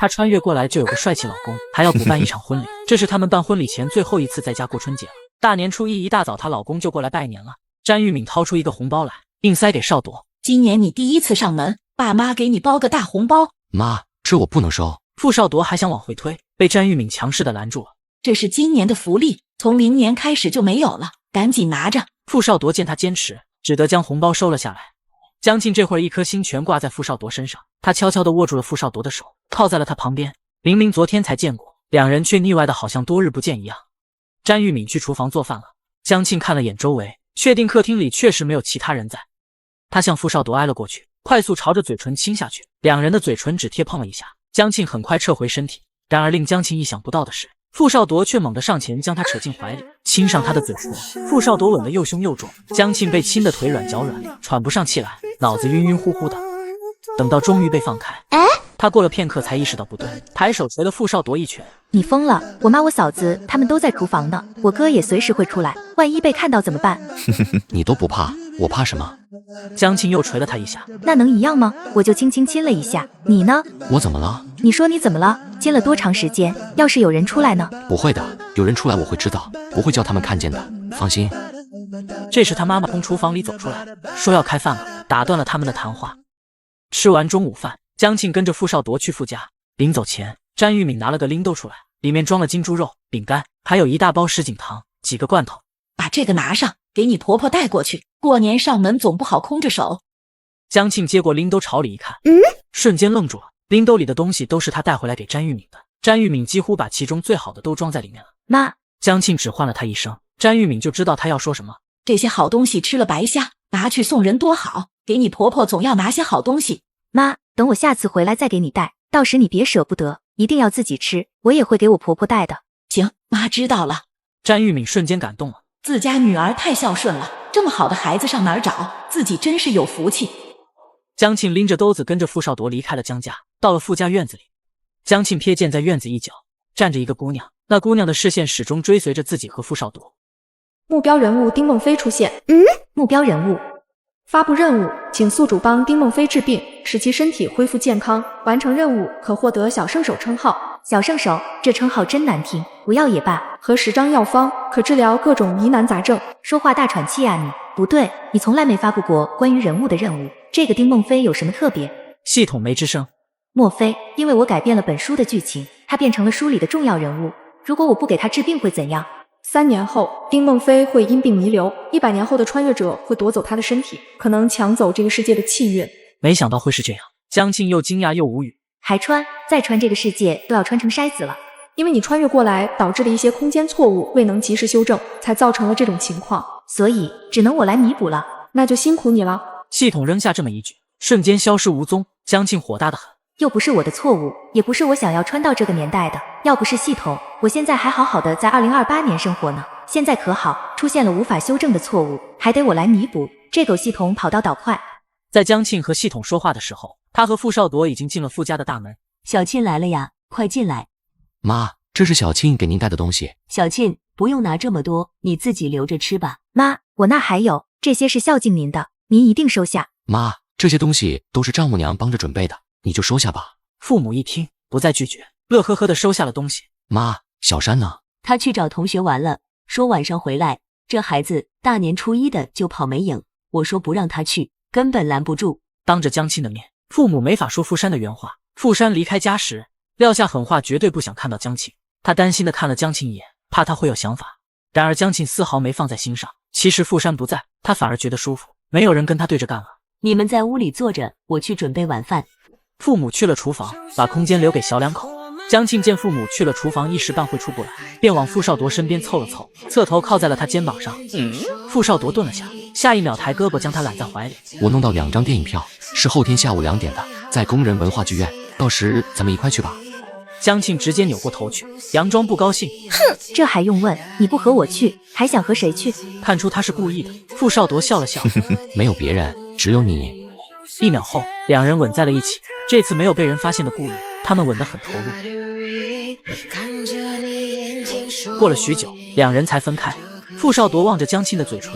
她穿越过来就有个帅气老公，还要补办一场婚礼。这是他们办婚礼前最后一次在家过春节了。大年初一一大早，她老公就过来拜年了。詹玉敏掏出一个红包来，硬塞给少铎。今年你第一次上门，爸妈给你包个大红包。妈，这我不能收。傅少铎还想往回推，被詹玉敏强势的拦住了。这是今年的福利，从明年开始就没有了，赶紧拿着。傅少铎见他坚持，只得将红包收了下来。江庆这会儿一颗心全挂在傅少铎身上，他悄悄地握住了傅少铎的手，靠在了他旁边。明明昨天才见过，两人却腻歪的好像多日不见一样。詹玉敏去厨房做饭了，江庆看了眼周围，确定客厅里确实没有其他人在。他向傅少铎挨了过去，快速朝着嘴唇亲下去，两人的嘴唇只贴碰了一下。江庆很快撤回身体，然而令江庆意想不到的是，傅少铎却猛地上前将他扯进怀里，亲上他的嘴唇。傅少铎吻得又凶又重，江庆被亲得腿软脚软，喘不上气来，脑子晕晕乎乎的。等到终于被放开，他过了片刻才意识到不对，抬手捶了傅少铎一拳。你疯了！我妈我嫂子他们都在厨房呢，我哥也随时会出来，万一被看到怎么办？你都不怕，我怕什么？江庆又捶了他一下。那能一样吗？我就轻轻亲了一下，你呢？我怎么了？你说你怎么了？亲了多长时间？要是有人出来呢？不会的，有人出来我会知道，不会叫他们看见的，放心。这时他妈妈从厨房里走出来，说要开饭了，打断了他们的谈话。吃完中午饭，江庆跟着傅少铎去傅家。临走前，詹玉敏拿了个拎兜出来，里面装了金猪肉、饼干，还有一大包什锦糖、几个罐头。把这个拿上，给你婆婆带过去，过年上门总不好空着手。江庆接过拎兜朝里一看，瞬间愣住了，拎兜里的东西都是他带回来给詹玉敏的。詹玉敏几乎把其中最好的都装在里面了。妈，江庆只唤了他一声，詹玉敏就知道他要说什么。这些好东西吃了白瞎，拿去送人多好，给你婆婆总要拿些好东西。妈，等我下次回来再给你带，到时你别舍不得，一定要自己吃，我也会给我婆婆带的。行，妈知道了。詹玉敏瞬间感动了，自家女儿太孝顺了，这么好的孩子上哪儿找？自己真是有福气。江庆拎着兜子跟着傅少铎离开了江家，到了傅家院子里。江庆瞥见在院子一角站着一个姑娘，那姑娘的视线始终追随着自己和傅少铎。目标人物丁梦飞出现。目标人物发布任务，请宿主帮丁梦飞治病，使其身体恢复健康。完成任务可获得小圣手称号。小圣手，这称号真难听，不要也罢。和10张药方，可治疗各种疑难杂症。说话大喘气啊你！不对，你从来没发布过关于人物的任务。这个丁梦飞有什么特别？系统没吱声。莫非因为我改变了本书的剧情，他变成了书里的重要人物？如果我不给他治病会怎样？3年后，丁梦飞会因病弥留，100年后的穿越者会夺走他的身体，可能抢走这个世界的气运。没想到会是这样，江庆又惊讶又无语。还穿？再穿这个世界都要穿成筛子了。因为你穿越过来导致的一些空间错误未能及时修正，才造成了这种情况，所以只能我来弥补了。那就辛苦你了。系统扔下这么一句，瞬间消失无踪。江庆火大得很。又不是我的错误，也不是我想要穿到这个年代的。要不是系统，我现在还好好的在2028年生活呢。现在可好，出现了无法修正的错误，还得我来弥补。这狗系统跑到倒快。在江庆和系统说话的时候，他和傅少铎已经进了傅家的大门。小庆来了呀，快进来。妈，这是小庆给您带的东西。小庆，不用拿这么多，你自己留着吃吧。妈，我那还有，这些是孝敬您的，您一定收下。妈，这些东西都是丈母娘帮着准备的，你就收下吧。父母一听，不再拒绝，乐呵呵地收下了东西。妈，小山呢？他去找同学玩了，说晚上回来。这孩子大年初一的就跑没影，我说不让他去，根本拦不住。当着江庆的面，父母没法说傅山的原话。傅山离开家时撂下狠话，绝对不想看到江庆。他担心地看了江庆一眼，怕他会有想法。然而江庆丝毫没放在心上。其实傅山不在，他反而觉得舒服，没有人跟他对着干了。你们在屋里坐着，我去准备晚饭。父母去了厨房，把空间留给小两口。江庆见父母去了厨房，一时半会出不来，便往傅少铎身边凑了凑，侧头靠在了他肩膀上。傅少铎顿了下，下一秒抬胳膊将他揽在怀里。我弄到2张电影票，是后天下午2点的，在工人文化剧院，到时咱们一块去吧。江庆直接扭过头去，佯装不高兴。哼，这还用问？你不和我去，还想和谁去？看出他是故意的，傅少铎笑了笑。没有别人，只有你。1秒后，两人吻在了一起。这次没有被人发现的故意，他们吻得很投入。过了许久，两人才分开。傅少铎望着江庆的嘴唇，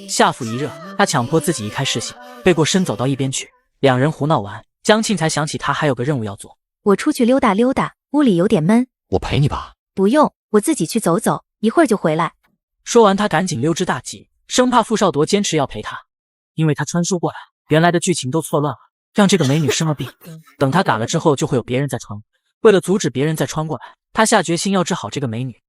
下腹一热，他强迫自己移开视线，背过身走到一边去。两人胡闹完，江庆才想起他还有个任务要做。我出去溜达溜达，屋里有点闷。我陪你吧。不用，我自己去走走，一会儿就回来。说完，他赶紧溜之大吉，生怕傅少铎坚持要陪他，因为他穿书过来，原来的剧情都错乱了，让这个美女生了病。等他赶了之后，就会有别人再穿。为了阻止别人再穿过来，他下决心要治好这个美女。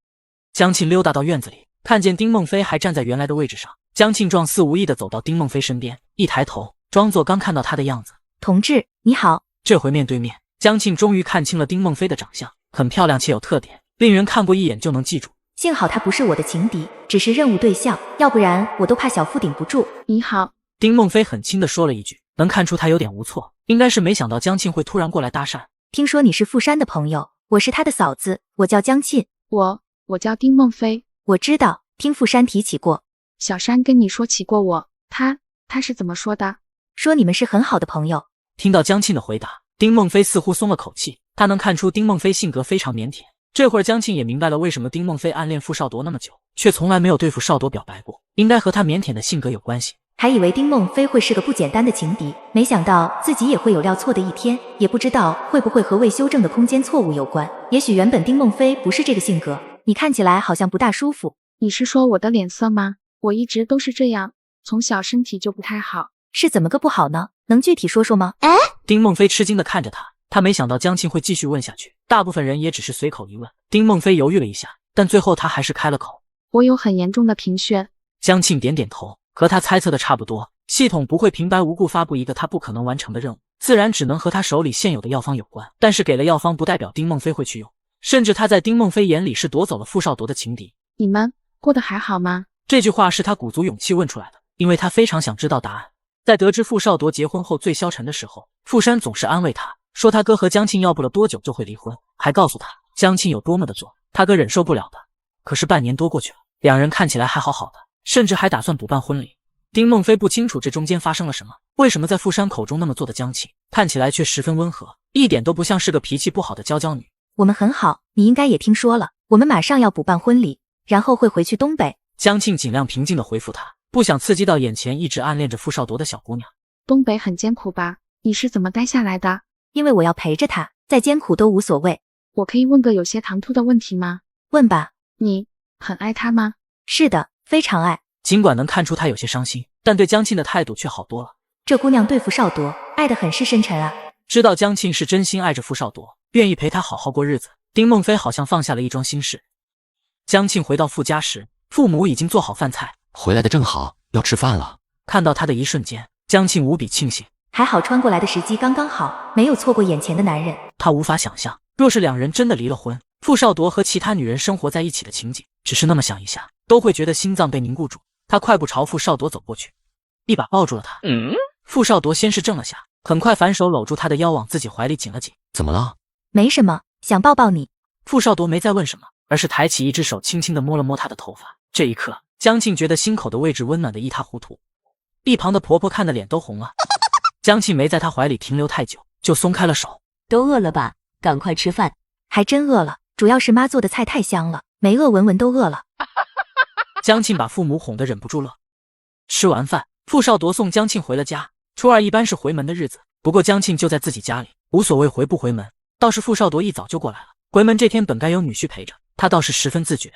江庆溜达到院子里，看见丁梦飞还站在原来的位置上。江庆状似无意地走到丁梦飞身边，一抬头，装作刚看到他的样子。同志，你好。这回面对面，江庆终于看清了丁梦飞的长相，很漂亮且有特点，令人看过一眼就能记住。幸好他不是我的情敌，只是任务对象，要不然我都怕小腹顶不住。你好。丁梦飞很轻地说了一句，能看出他有点无措，应该是没想到江庆会突然过来搭讪。听说你是傅山的朋友，我是他的嫂子，我叫江沁。我叫丁梦飞。我知道，听傅山提起过。小山跟你说起过我，他是怎么说的？说你们是很好的朋友。听到江沁的回答，丁梦飞似乎松了口气，他能看出丁梦飞性格非常腼腆。这会儿江沁也明白了为什么丁梦飞暗恋傅少铎那么久，却从来没有对傅少铎表白过，应该和他腼腆的性格有关系。还以为丁梦飞会是个不简单的情敌，没想到自己也会有料错的一天，也不知道会不会和未修正的空间错误有关。也许原本丁梦飞不是这个性格，你看起来好像不大舒服。你是说我的脸色吗？我一直都是这样，从小身体就不太好。是怎么个不好呢？能具体说说吗？丁梦飞吃惊地看着他，他没想到江庆会继续问下去，大部分人也只是随口一问。丁梦飞犹豫了一下，但最后他还是开了口。我有很严重的贫血。江庆点点头，和他猜测的差不多，系统不会平白无故发布一个他不可能完成的任务，自然只能和他手里现有的药方有关。但是给了药方不代表丁梦飞会去用，甚至他在丁梦飞眼里是夺走了傅少铎的情敌。你们过得还好吗？这句话是他鼓足勇气问出来的，因为他非常想知道答案。在得知傅少铎结婚后最消沉的时候，傅山总是安慰他，说他哥和江庆要不了多久就会离婚，还告诉他江庆有多么的作，他哥忍受不了的。可是半年多过去了，两人看起来还好好的，甚至还打算补办婚礼。丁梦飞不清楚这中间发生了什么，为什么在傅山口中那么做的江庆，看起来却十分温和，一点都不像是个脾气不好的娇娇女。我们很好，你应该也听说了，我们马上要补办婚礼，然后会回去东北。江庆尽量平静地回复他，不想刺激到眼前一直暗恋着傅少铎的小姑娘。东北很艰苦吧？你是怎么待下来的？因为我要陪着他，再艰苦都无所谓。我可以问个有些唐突的问题吗？问吧。你很爱他吗？是的，非常爱。尽管能看出他有些伤心，但对江庆的态度却好多了。这姑娘对傅少铎爱得很是深沉啊。知道江庆是真心爱着傅少铎，愿意陪他好好过日子，丁梦飞好像放下了一桩心事。江庆回到傅家时，父母已经做好饭菜，回来的正好，要吃饭了。看到他的一瞬间，江庆无比庆幸，还好穿过来的时机刚刚好，没有错过眼前的男人。他无法想象，若是两人真的离了婚，傅少铎和其他女人生活在一起的情景，只是那么想一下，都会觉得心脏被凝固住。他快步朝傅少铎走过去，一把抱住了他。傅少铎先是怔了下，很快反手搂住他的腰，往自己怀里紧了紧。怎么了？没什么，想抱抱你。傅少铎没再问什么，而是抬起一只手，轻轻地摸了摸他的头发。这一刻，江庆觉得心口的位置温暖的一塌糊涂。一旁的婆婆看得脸都红了。江庆没在他怀里停留太久，就松开了手。都饿了吧？赶快吃饭。还真饿了，主要是妈做的菜太香了，没饿文文都饿了。江庆把父母哄得忍不住乐。吃完饭，傅少铎送江庆回了家。初二一般是回门的日子，不过江庆就在自己家里，无所谓回不回门。倒是傅少铎一早就过来了，回门这天本该有女婿陪着，他倒是十分自觉。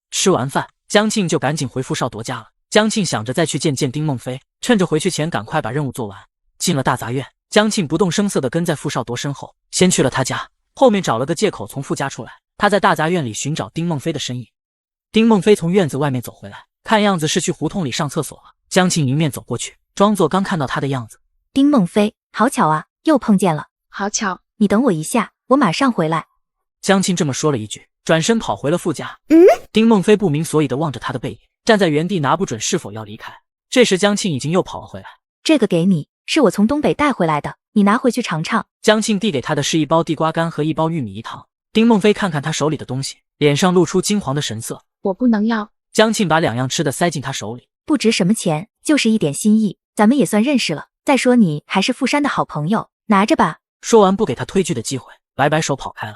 吃完饭，江庆就赶紧回傅少铎家了。江庆想着再去见丁梦飞，趁着回去前赶快把任务做完。进了大杂院，江庆不动声色地跟在傅少铎身后，先去了他家，后面找了个借口从傅家出来。他在大杂院里寻找丁梦飞的身影。丁梦飞从院子外面走回来，看样子是去胡同里上厕所了。江庆迎面走过去，装作刚看到他的样子。丁梦飞，好巧啊，又碰见了。好巧。你等我一下，我马上回来。江庆这么说了一句，转身跑回了傅家。丁梦飞不明所以地望着他的背影，站在原地拿不准是否要离开。这时江庆已经又跑了回来。这个给你，是我从东北带回来的，你拿回去尝尝。江庆递给他的是一包地瓜干和一包玉米饴糖。丁梦飞看看他手里的东西，脸上露出惊惶的神色。我不能要。江庆把两样吃的塞进他手里。不值什么钱，就是一点心意，咱们也算认识了。再说你还是傅山的好朋友，拿着吧。说完不给他推拒的机会，摆摆手跑开了。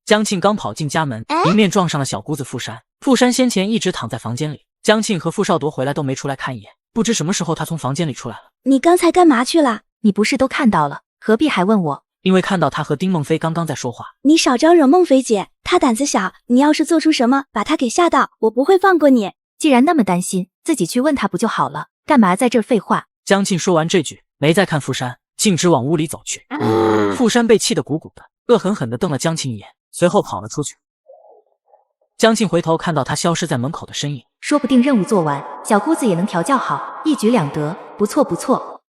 江庆刚跑进家门，迎面撞上了小姑子傅山。傅山先前一直躺在房间里，江庆和傅少铎回来都没出来看一眼，不知什么时候他从房间里出来了。你刚才干嘛去了？你不是都看到了，何必还问我？因为看到他和丁梦飞刚刚在说话。你少招惹梦菲姐，她胆子小，你要是做出什么把她给吓到，我不会放过你。既然那么担心，自己去问他不就好了？干嘛在这儿废话？江庆说完这句，没再看傅山，径直往屋里走去。傅山被气得鼓鼓的，恶狠狠地瞪了江庆一眼，随后跑了出去。江庆回头看到他消失在门口的身影，说不定任务做完，小姑子也能调教好，一举两得，不错不错。